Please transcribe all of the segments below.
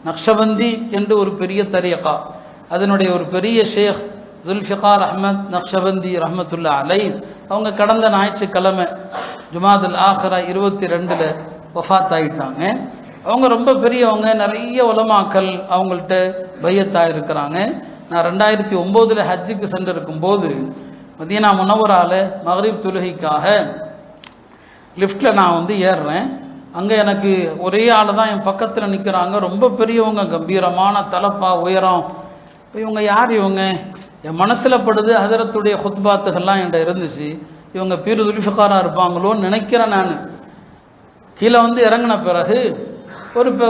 நக்ஷபந்தி என்று ஒரு பெரிய தரீகா, அதனுடைய ஒரு பெரிய ஷேக் ஜுல்ஃபிகார் அஹ்மத் நக்ஷபந்தி ரஹ்மத்துல்லா அலை அவங்க கடந்த ஞாயிற்றுக்கிழமை ஜுமாதுல் ஆஹிரா 22 வஃபாத் ஆகிட்டாங்க. அவங்க ரொம்ப பெரியவங்க, நிறைய உலமாக்கள் அவங்கள்ட்ட பையத்தாக இருக்கிறாங்க. நான் 2009 ஹஜ்ஜுக்கு சென்றிருக்கும் போது மதீனா முனவரால மக்ரிப் தொழுகைக்காக லிஃப்டில் நான் ஏறுறேன். அங்கே எனக்கு ஒரே ஆள் தான் என் பக்கத்தில் நிற்கிறாங்க. ரொம்ப பெரியவங்க, கம்பீரமான தலப்பா, உயரம். இப்போ இவங்க யார்? இவங்க என் மனசில் படுது, ஹஜரத்துடைய ஹுத்பாத்துகள்லாம் என்கிட்ட இருந்துச்சு. இவங்க பீர் ஜுல்ஃபிகாராக இருப்பாங்களோன்னு நினைக்கிறேன். நான் கீழே இறங்கின பிறகு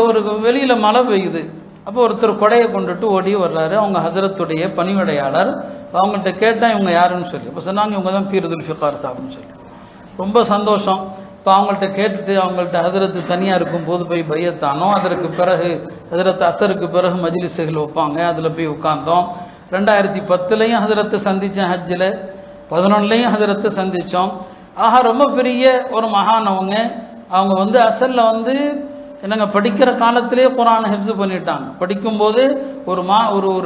ஒரு வெளியில் மழை பெய்யுது. அப்போ ஒருத்தர் கொடையை கொண்டுட்டு ஓடி வர்றாரு. அவங்க ஹஜரத்துடைய பணிவிடையாளர். அவங்கள்ட்ட கேட்டேன் இவங்க யாருன்னு சொல்லி. இப்போ சொன்னாங்க இவங்க தான் பீர் ஜுல்ஃபிகார் சாப்னு சொல்லி. ரொம்ப சந்தோஷம். இப்போ அவங்கள்ட்ட கேட்டுட்டு அவங்கள்ட்ட ஹஜரத்து தனியாக இருக்கும்போது போய் பையத்தானோ. அதற்கு பிறகு ஹஜரத்து அசருக்கு பிறகு மஜ்லிஸுகள் வைப்பாங்க, அதில் போய் உட்கார்ந்தோம். 2010 ஹஜரத்தை சந்தித்தேன், ஹஜ்ஜில் 11 ஹஜரத்தை சந்தித்தோம். ஆஹா, ரொம்ப பெரிய ஒரு மகானவங்க. அவங்க அசலில் என்னங்க படிக்கிற காலத்திலே குர்ஆனை ஹிஃப்ஸ் பண்ணிட்டாங்க. படிக்கும்போது ஒரு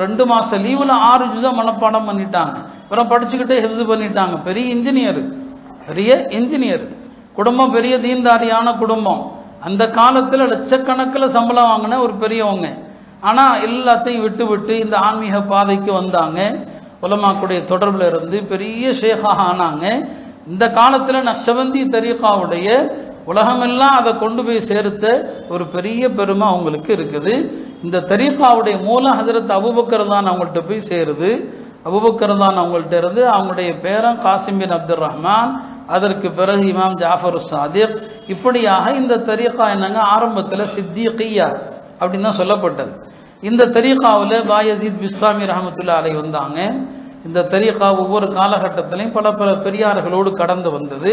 2 மாதம் லீவில் 6 ஜுஸா மனப்பாடம் பண்ணிட்டாங்க. அப்புறம் படிச்சுக்கிட்டே ஹிஃப்ஸ் பண்ணிட்டாங்க. பெரிய இன்ஜினியர் குடும்பம், பெரிய தீன்தாரியான குடும்பம். அந்த காலத்தில் லட்சக்கணக்கில் சம்பளம் வாங்கின ஒரு பெரியவங்க. ஆனால் எல்லாத்தையும் விட்டு இந்த ஆன்மீக பாதைக்கு வந்தாங்க. உலமாக்குடைய தொடர்பில் இருந்து பெரிய ஷேகாக ஆனாங்க. இந்த காலத்தில் நக்ஷபந்தி தரீகாவுடைய உலகமெல்லாம் அதை கொண்டு போய் சேர்த்த ஒரு பெரிய பெருமை அவங்களுக்கு இருக்குது. இந்த தரீகாவுடைய மூல ஹஜரத் அபூபக்கர் தான் அவங்கள்ட்ட போய் சேருது. அபூபக்கர் தான் அவங்கள்ட்ட இருந்து அவங்களுடைய பேரன் காசிம் பின் அப்துல் ரஹ்மான், அதற்கு பிறகு இமாம் ஜாஃபர் சாதிக். இப்படியாக இந்த தரீகா என்னங்க, ஆரம்பத்தில் சித்திகியா அப்படின்னு தான் சொல்லப்பட்டது. இந்த தரீகாவில் பாயசீத் பிஸ்தாமி ரஹமத்துல்லா அலை வந்தாங்க. இந்த தரீகா ஒவ்வொரு காலகட்டத்திலையும் பல பெரியார்களோடு கடந்து வந்தது.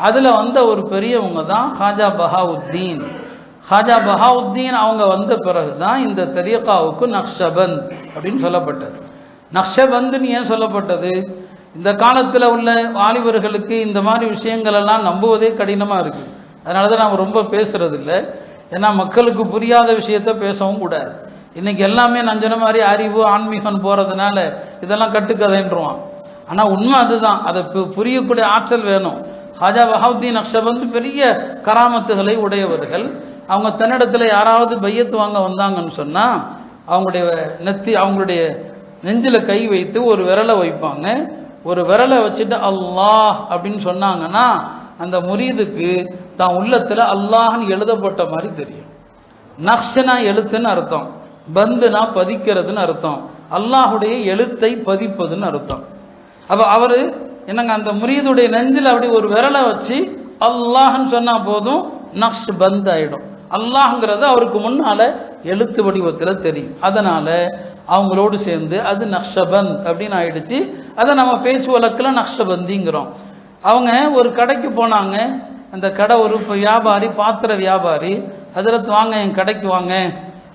அதில் ஒரு பெரியவங்க தான் ஹாஜா பஹாவுத்தீன். ஹாஜா பஹாவுத்தீன் அவங்க வந்த பிறகு தான் இந்த தரீகாவுக்கு நக்ஷபந்த் அப்படின்னு சொல்லப்பட்டது. நக்ஷபந்துன்னு ஏன் சொல்லப்பட்டது? இந்த காலத்தில் உள்ள வாலிபர்களுக்கு இந்த மாதிரி விஷயங்கள் எல்லாம் நம்புவதே கடினமாக இருக்குது. அதனால தான் நாம் ரொம்ப பேசுறது இல்லை. ஏன்னா மக்களுக்கு புரியாத விஷயத்த பேசவும் கூடாது. இன்னைக்கு எல்லாமே நான் சொன்ன மாதிரி அறிவு ஆன்மீகம் போகிறதுனால இதெல்லாம் கட்டுக்கதைன்றுவான். ஆனால் உண்மை அதுதான். அதை புரியக்கூடிய ஆற்றல் வேணும். ஹாஜா பஹாவுத்தீன் நக்ஷபந்த் பெரிய கராமத்துகளை உடையவர்கள். அவங்க தன்னிடத்தில் யாராவது பையத்து வாங்க வந்தாங்கன்னு சொன்னால் அவங்களுடைய நெஞ்சில் கை வைத்து ஒரு விரலை வைப்பாங்க. ஒரு விரலை வச்சுட்டு அல்லாஹ் அப்படின்னு சொன்னாங்கன்னா அந்த முரீதுக்கு தான் உள்ளத்தில் அல்லாஹ்னு எழுதப்பட்ட மாதிரி தெரியும். நக்ஷனா எழுத்துன்னு அர்த்தம், பந்துனா பதிக்கிறதுன்னு அர்த்தம், அல்லாஹுடைய எழுத்தை பதிப்பதுன்னு அர்த்தம். அப்போ அவர் என்னங்க அந்த முரீதுடைய நெஞ்சில் அப்படி ஒரு விரலை வச்சு அல்லாஹ்னு சொன்னால் போதும், நக்ஷ் பந்த் ஆகிடும். அல்லாஹ்ங்கிறது அவருக்கு முன்னால எழுத்து வடிவத்தில் தெரியும். அதனால அவங்களோடு சேர்ந்து அது நக்ஷபந்த் அப்படின்னு ஆயிடுச்சு. அதை நம்ம பேச்சு வழக்கில் நக்ஷபந்திங்கிறோம். அவங்க ஒரு கடைக்கு போனாங்க. அந்த கடை ஒரு வியாபாரி, பாத்திர வியாபாரி. ஹஜரத் வாங்க என் கடைக்கு வாங்க,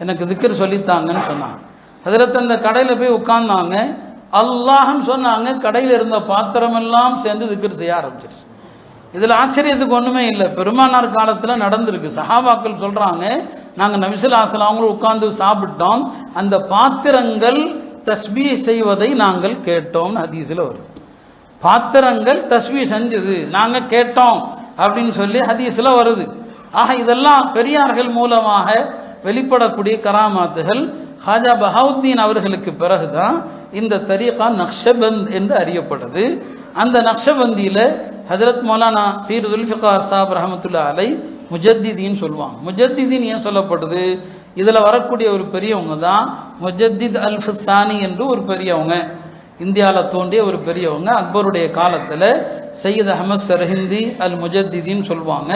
எனக்கு திக்ர் சொல்லித்தாங்கன்னு சொன்னாங்க. ஹஜரத் அந்த கடையில் போய் உட்கார்ந்தாங்க. அல்லாஹ்னு சொன்னாங்க. கடையில் இருந்த பாத்திரமெல்லாம் சேர்ந்து திக்ர் செய்ய ஆரம்பிச்சிருச்சு. இதில் ஆச்சரியத்துக்கு ஒன்றுமே இல்லை. பெருமானார் காலத்தில் நடந்திருக்கு. சஹாபாக்கள் சொல்கிறாங்க, நாங்கள் நபிசுல்லாஹ் அவங்களும் உட்கார்ந்து சாப்பிட்டோம், அந்த பாத்திரங்கள் தஸ்பீஹ் செய்வதை நாங்கள் கேட்டோம்னு ஹதீஸில் வரும். பாத்திரங்கள் தஸ்பீஹ் செஞ்சது நாங்கள் கேட்டோம் அப்படின்னு சொல்லி ஹதீஸில் வருது. ஆக இதெல்லாம் பெரியார்கள் மூலமாக வெளிப்படக்கூடிய கராமாத்துகள். ஹாஜா பஹாவுத்தீன் அவர்களுக்கு பிறகுதான் இந்த தரீகா நக்ஷபந்த் என்று அறியப்படுது. அந்த நக்ஷபந்தியில் ஹஜரத் மௌலானா பீர் ஜுல்ஃபிகார் சாப் ரஹமத்துல்லா அலை முஜத்திதீன் சொல்லுவாங்க. முஜத்திதீன் ஏன் சொல்லப்படுது? இதில் வரக்கூடிய ஒரு பெரியவங்க தான் முஜத்தித் அல் ஃபிசானி என்று ஒரு பெரியவங்க, இந்தியாவில் தோன்றிய ஒரு பெரியவங்க. அக்பருடைய காலத்தில் சையத் அஹமத் சர்ஹிந்தி அல் முஜத்திதீன் சொல்லுவாங்க.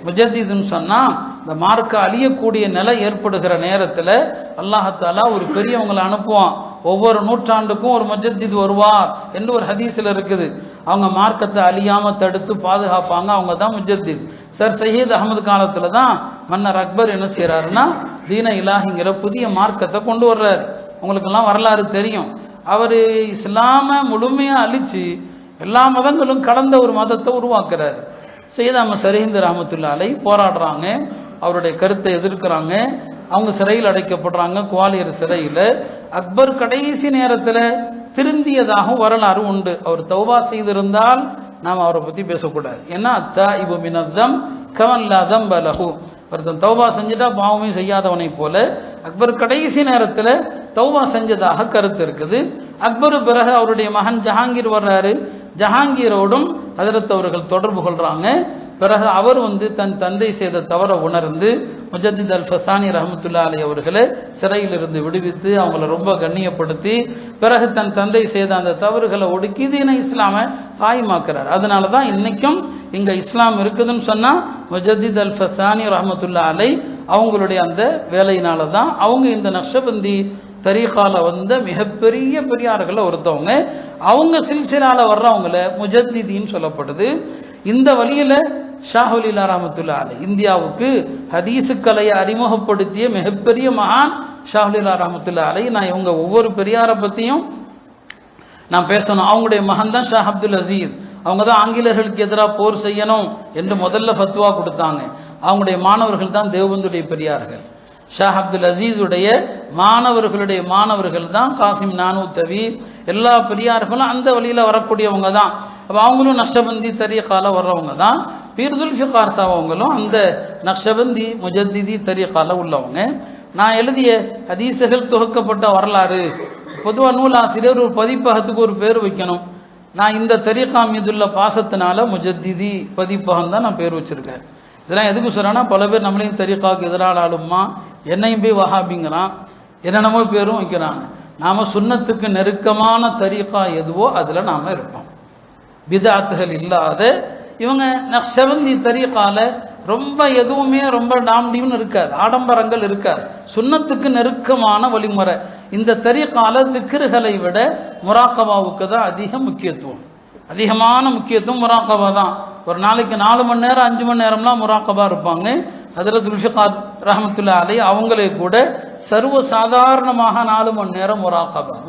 முஜத்திதுன்னு சொன்னால் இந்த மார்க்க அழியக்கூடிய நிலை ஏற்படுகிற நேரத்தில் அல்லாஹாலா ஒரு பெரியவங்களை அனுப்புவான். ஒவ்வொரு நூற்றாண்டுக்கும் ஒரு முஜத்தித் வருவார் என்று ஒரு ஹதீஸில் இருக்குது. அவங்க மார்க்கத்தை அழியாமல் தடுத்து பாதுகாப்பாங்க. அவங்க தான் முஜத்தித். சர் சையத் அகமது காலத்தில் தான் மன்னர் அக்பர் என்ன செய்கிறாருன்னா தீன இலாஹிங்கிற புதிய மார்க்கத்தை கொண்டு வர்றாரு. உங்களுக்கெல்லாம் வரலாறு தெரியும். அவர் இஸ்லாமை முழுமையாக அழித்து எல்லா மதங்களும் கலந்த ஒரு மதத்தை உருவாக்குறாரு. சையத் அஹமத் சர்ஹிந்தி ரஹமத்துல்லா அலை போராடுறாங்க, அவருடைய கருத்தை எதிர்க்கிறாங்க. அவங்க சிறையில் அடைக்கப்படுறாங்க, குவாலியர் சிறையில். அக்பர் கடைசி நேரத்தில் திருந்தியதாக வரலாறு உண்டு. அவர் தௌபா செய்திருந்தால் நாம் அவரை பற்றி பேசக்கூடாது. ஏன்னா அத்தாயிபு மினத்தம் கவல்லா தம்பலஹு, ஒருத்தன் தௌபா செஞ்சுட்டா பாவமே செய்யாதவனை போல அக்பர் கடைசி நேரத்தில் தௌபா செஞ்சதாக கருத்து இருக்குது. அக்பர் பிறகு அவருடைய மகன் ஜஹாங்கீர் வர்றாரு. ஜஹாங்கீரோடும் ஹஜ்ரத் அவர்கள் தொடர்பு கொள்றாங்க. பிறகு அவர் தன் தந்தை செய்த தவறை உணர்ந்து முஜத்தித் அல் ஃபசானி ரஹ்மத்துல்லாஹி அலைஹி அவர்களை சிறையிலிருந்து விடுவித்து அவங்கள ரொம்ப கண்ணியப்படுத்தி பிறகு தன் தந்தை செய்த அந்த தவறுகளை ஒடுக்கி தீன இஸ்லாமை காயமாக்குறார். அதனால தான் இன்னைக்கும் இங்க இஸ்லாம் இருக்குதுன்னு சொன்னா முஜத்தித் அல் ஃபசானி ரஹ்மத்துல்லாஹி அலைஹி அவங்களுடைய அந்த வேலையினால தான். அவங்க இந்த நக்ஷபந்தி தரீகால மிகப்பெரிய பெரியார்களை ஒருத்தவங்க. அவங்க சில்சிலால வர்றவங்கள முஜத்திதீன் சொல்லப்படுது. இந்த வழியில ஷாஹுலீலா ரஹ்மத்துல்லாஹி அலைஹி இந்தியாவுக்கு ஹதீஸு கலையை அறிமுகப்படுத்திய மிகப்பெரிய மகான் ஷாஹுலீலா ரஹ்மத்துல்லாஹி அலைஹி. நான் இவங்க ஒவ்வொரு பெரியாரை பற்றியும் நான் பேசணும். அவங்களுடைய மகன் தான் ஷாஹ் அப்துல் அசீஸ். அவங்க தான் ஆங்கிலேயர்களுக்கு எதிராக போர் செய்யணும் என்று முதல்ல ஃபத்வா கொடுத்தாங்க. அவங்களுடைய மாணவர்கள் தான் தேவபந்துடைய பெரியார்கள். ஷாஹ் அப்துல் அசீஸுடைய மாணவர்கள் தான் காசிம் நானூத்தவி. எல்லா பெரியார்களும் அந்த வழியில் வரக்கூடியவங்க தான். அப்போ அவங்களும் நக்ஷபந்தி தரீகால வர்றவங்க தான். பீர் ஜுல்ஃபிகார் சாஹிப் அவங்களும் அந்த நக்ஷபந்தி முஜத்திதி தரீகால உள்ளவங்க. நான் எழுதிய ஹதீஸுகள் தொகுக்கப்பட்ட வரலாறு, பொதுவாக நூலாசிரியர் ஒரு பதிப்பகத்துக்கு ஒரு பேர் வைக்கணும். நான் இந்த தரீகா மீதுள்ள பாசத்தினால முஜத்திதி பதிப்பகம் தான் நான் பேர் வச்சிருக்கேன். இதெல்லாம் எதுக்கு சொல்கிறேன்னா, பல பேர் நம்மளையும் தரீகாவுக்கு எதிரான ஆளுமா, என்னையும் போய் வஹாபிங்கிறான், என்னென்னமோ பேரும் வைக்கிறாங்க. நாம் சுன்னத்துக்கு நெருக்கமான தரீகா எதுவோ அதில் நாம் இருப்போம். பிதாத்துகள் இல்லாத இவங்க நக்ஷபந்தி தரீகால ரொம்ப எதுவுமே ரொம்ப டாம்டின்னு இருக்காது, ஆடம்பரங்கள் இருக்காது, சுன்னத்துக்கு நெருக்கமான வழிமுறை. இந்த தரீகால திக்ருகளை விட முராக்கபாவுக்கு தான் அதிகமான முக்கியத்துவம் முராக்கபா தான். ஒரு நாளைக்கு 4 மணி நேரம் 5 மணி நேரம்லாம் முராக்கபா இருப்பாங்க. ஹஜ்ரத் ஜுல்ஃபிகார் ரஹ்மத்துல்லாஹி அலைஹி அவங்களே கூட சர்வ சாதாரணமாக 4 மணி நேரம்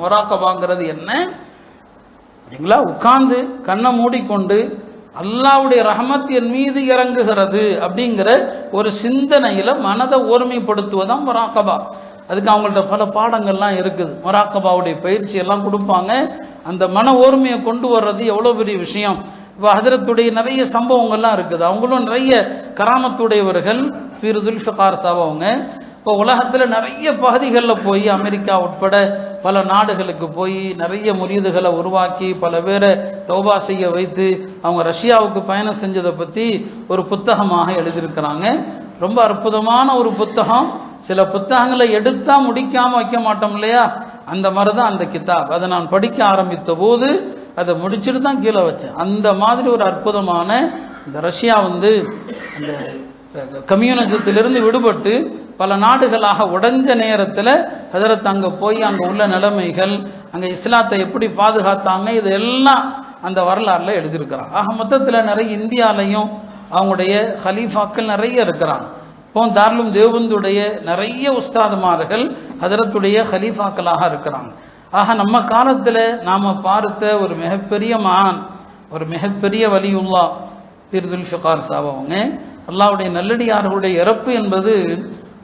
முராக்கபாங்கிறது என்ன சரிங்களா, உட்கார்ந்து கண்ணை மூடிக்கொண்டு அல்லாஹ்வுடைய ரஹமத் என் மீது இறங்குகிறது அப்படிங்கிற ஒரு சிந்தனையில மனதை ஒருமைப்படுத்துவதான் முராக்கபா. அதுக்கு அவங்கள்ட்ட பல பாடங்கள்லாம் இருக்குது. முராக்கபாவுடைய பயிற்சி எல்லாம் கொடுப்பாங்க. அந்த மன ஓர்மையை கொண்டு வர்றது எவ்வளோ பெரிய விஷயம். இப்போ ஹஜ்ரத்துடைய நிறைய சம்பவங்கள்லாம் இருக்குது. அவங்களும் நிறைய கராமத்துடையவர்கள். பீர் ஜுல்ஃபிகார் சாஹிப் அவங்க இப்போ உலகத்தில் நிறைய பகுதிகளில் போய் அமெரிக்கா உட்பட பல நாடுகளுக்கு போய் நிறைய முரீதுகளை உருவாக்கி பல பேரை தௌபா செய்ய வைத்து அவங்க ரஷ்யாவுக்கு பயணம் செஞ்சதை பற்றி ஒரு புத்தகமாக எழுதியிருக்கிறாங்க. ரொம்ப அற்புதமான ஒரு புத்தகம். சில புத்தகங்களை எடுத்தா முடிக்காம வைக்க மாட்டோம் இல்லையா, அந்த மாதிரி தான் அந்த கிதாப். அதை நான் படிக்க ஆரம்பித்த போது அதை முடிச்சுட்டு தான் கீழே வச்சேன். அந்த மாதிரி ஒரு அற்புதமான இந்த ரஷ்யா அந்த கம்யூனிசத்திலிருந்து விடுபட்டு பல நாடுகளாக உடைஞ்ச நேரத்தில் ஹஜ்ரத் அங்கே போய் அங்கே உள்ள நிலைமைகள், அங்கே இஸ்லாத்தை எப்படி பாதுகாத்தாங்க, இதெல்லாம் அந்த வரலாறுல எழுதியிருக்கிறாங்க. ஆக மொத்தத்தில் நிறைய இந்தியாலையும் அவங்களுடைய ஹலீஃபாக்கள் நிறைய இருக்கிறாங்க. இப்போ தாருலும் தேவபந்துடைய நிறைய உஸ்தாதுமார்கள் ஹஜ்ரத்துடைய ஹலீஃபாக்களாக இருக்கிறாங்க. ஆக நம்ம காலத்தில் நாம் பார்த்த ஒரு மிகப்பெரிய மகான், ஒரு மிகப்பெரிய வலியுல்லா பீர் ஜுல்ஃபிகார் சாஹிப் அவங்க. அல்லாஹ்வுடைய நல்லடியார்களுடைய இறப்பு என்பது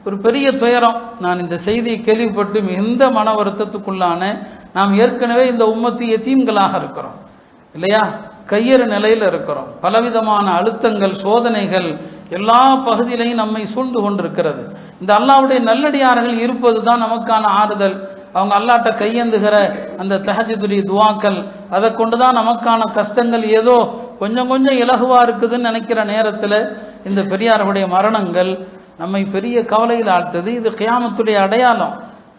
ஒரு பெரிய துயரம். நான் இந்த செய்தியை கேள்விப்பட்டு மிகுந்த மன வருத்தத்துக்குள்ளான. நாம் ஏற்கனவே இந்த உம்மத்து யதீம்களாக இருக்கிறோம் இல்லையா, கையறு நிலையில் இருக்கிறோம். பலவிதமான அழுத்தங்கள் சோதனைகள் எல்லா பகுதியிலையும் நம்மை சூழ்ந்து கொண்டிருக்கிறது. இந்த அல்லாஹ்வுடைய நல்லடியார்கள் இருப்பது தான் நமக்கான ஆறுதல். அவங்க அல்லாஹ்ட்ட கையேந்துகிற அந்த தஹஜ்ஜுதுடைய துஆக்கள், அதை கொண்டு தான் நமக்கான கஷ்டங்கள் ஏதோ கொஞ்சம் கொஞ்சம் இலகுவா இருக்குதுன்னு நினைக்கிற நேரத்தில் இந்த பெரியார்களுடைய மரணங்கள் நம்மை பெரிய கவலையில் ஆழ்த்தது. இது கியாமத்துடைய அடையாளம்.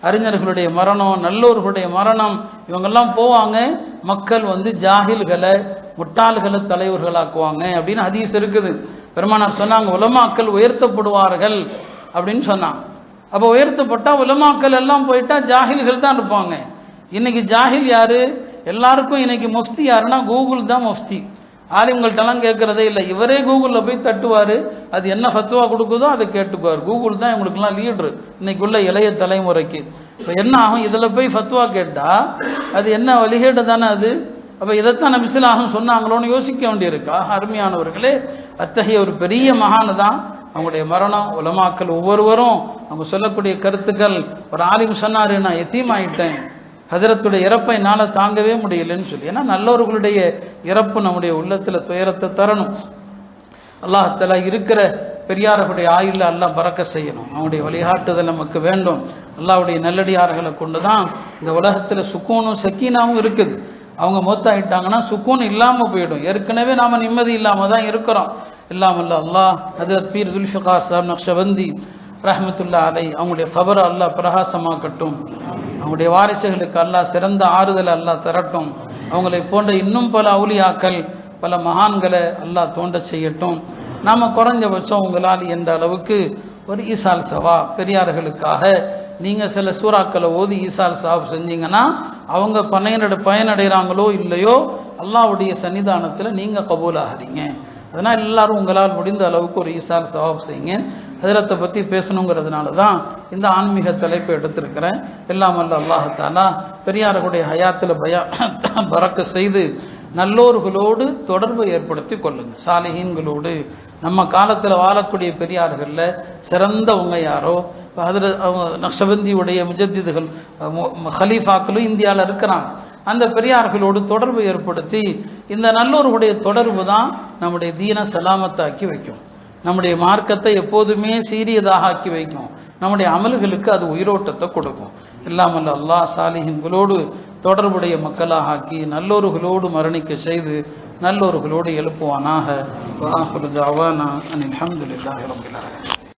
அறிஞர்களுடைய மரணம், நல்லோர்களுடைய மரணம், இவங்கெல்லாம் போவாங்க. மக்கள் ஜாஹில்களை முட்டாள்களை தலைவர்களாக்குவாங்க அப்படின்னு ஹதீஸ் இருக்குது. பெருமானார் சொன்னாங்க, உலமாக்கள் உயர்த்தப்படுவார்கள் அப்படின்னு சொன்னாங்க. அப்போ உயர்த்தப்பட்டா உலமாக்கள் எல்லாம் போயிட்டா ஜாஹில்கள் தான் இருப்பாங்க. இன்னைக்கு ஜாஹில் யாரு? எல்லாருக்கும் இன்னைக்கு முஃப்தி யாருன்னா கூகுள் தான் முஃப்தி. ஆலிம்கள்ட்டெல்லாம் கேட்கறதே இல்லை. இவரே கூகுளில் போய் தட்டுவார், அது என்ன ஃபத்வா கொடுக்குதோ அதை கேட்டுக்குவார். கூகுள் தான் இவங்களுக்குலாம் லீட்ரு இன்னைக்குள்ள இளைய தலைமுறைக்கு. இப்போ என்ன ஆகும், இதில் போய் ஃபத்வா கேட்டால் அது என்ன வழிகேடு தானே அது. அப்போ இதைத்தான் நபிஸுல்லாஹு சொன்னாங்களோன்னு யோசிக்க வேண்டியிருக்கா. அருமையானவர்களே, அத்தகைய ஒரு பெரிய மகான் தான் அவங்களுடைய மரணம். உலமாக்கள் ஒவ்வொருவரும் அவங்க சொல்லக்கூடிய கருத்துக்கள், ஒரு ஆலிம் சொன்னாரு, நான் எத்தீமாயிட்டேன், ஹஜரத்துடைய இறப்பை என்னால் தாங்கவே முடியலன்னு சொல்லி. ஏன்னா நல்லவர்களுடைய இறப்பு நம்முடைய உள்ளத்தில் துயரத்தை தரணும். அல்லாஹ் தஆலா இருக்கிற பெரியார்களுடைய ஆயுள்ல அல்லாஹ் பறக்க செய்யணும். அவனுடைய வழிகாட்டுதல் நமக்கு வேண்டும். அல்லாஹ்வுடைய நல்லடியார்களை கொண்டு தான் இந்த உலகத்தில் சுக்கூனும் சக்கீனாவும் இருக்குது. அவங்க மௌத்தாயிட்டாங்கன்னா சுக்கூன் இல்லாமல் போயிடும். ஏற்கனவே நாம் நிம்மதி இல்லாமல் தான் இருக்கிறோம். இல்லாமல் அல்லாஹ் ஹஜரத் பீர் துல்ஃபிகார் சாஹிப் நக்ஷபந்தி ரஹ்மத்துல்லாஹி அலைஹி அவங்களுடைய கபரை அல்லாஹ் பிரகாசமாக்கட்டும். அவங்களுடைய வாரிசுகளுக்கு அல்லாஹ் சிறந்த ஆறுதலை அல்லாஹ் தரட்டும். அவங்களை போன்ற இன்னும் பல அவுலியாக்கள், பல மகான்களை அல்லாஹ் தோன்ற செய்யட்டும். நாம் குறைஞ்சபட்சம் உங்களால் என்ற அளவுக்கு ஒரு ஈசால் சவா பெரியார்களுக்காக நீங்கள் சில சூறாக்களை ஓதி ஈசால் சவாப் செஞ்சீங்கன்னா அவங்க பயனடைகிறாங்களோ இல்லையோ அல்லாஹ்வுடைய சன்னிதானத்தில் நீங்கள் கபூல் ஆகிறீங்க. அதனால் எல்லாரும் உங்களால் முடிந்த அளவுக்கு ஒரு ஈசால் சவாப் செய்யுங்க. ஹஜரத்தை பற்றி பேசணுங்கிறதுனால தான் இந்த ஆன்மீக தலைப்பை எடுத்திருக்கிறேன். எல்லாம் அல்ல அல்லாஹ் தஆலா பெரியார்களுடைய ஹயாத்தில் பறக்க செய்து நல்லோர்களோடு தொடர்பை ஏற்படுத்தி கொள்ளுங்க. சாலிஹீன்களோடு நம்ம காலத்தில் வாழக்கூடிய பெரியார்களில் சிறந்தவங்க யாரோ, நக்ஷபந்தியுடைய முஜத்திதுகள் ஹலீஃபாக்களும் இந்தியாவில் இருக்கிறாங்க. அந்த பெரியார்களோடு தொடர்பு ஏற்படுத்தி இந்த நல்லோர்களுடைய தொடர்பு தான் நம்முடைய தீன சலாமத்தாக்கி வைக்கும், நம்முடைய மார்க்கத்தை எப்போதுமே சீரியதாக ஆக்கி வைக்கும், நம்முடைய அமல்களுக்கு அது உயிரோட்டத்தை கொடுக்கும். இல்லாமல் அல்லாஹ் சாலிஹீன்களோடு தொடர்புடைய மக்களாக ஆக்கி நல்லோர்களோடு மரணிக்க செய்து நல்லோர்களோடு எழுப்புவானாக. வஆஹிரு தஅவானா அனில் ஹம்துலில்லாஹி ரப்பில் ஆலமீன்.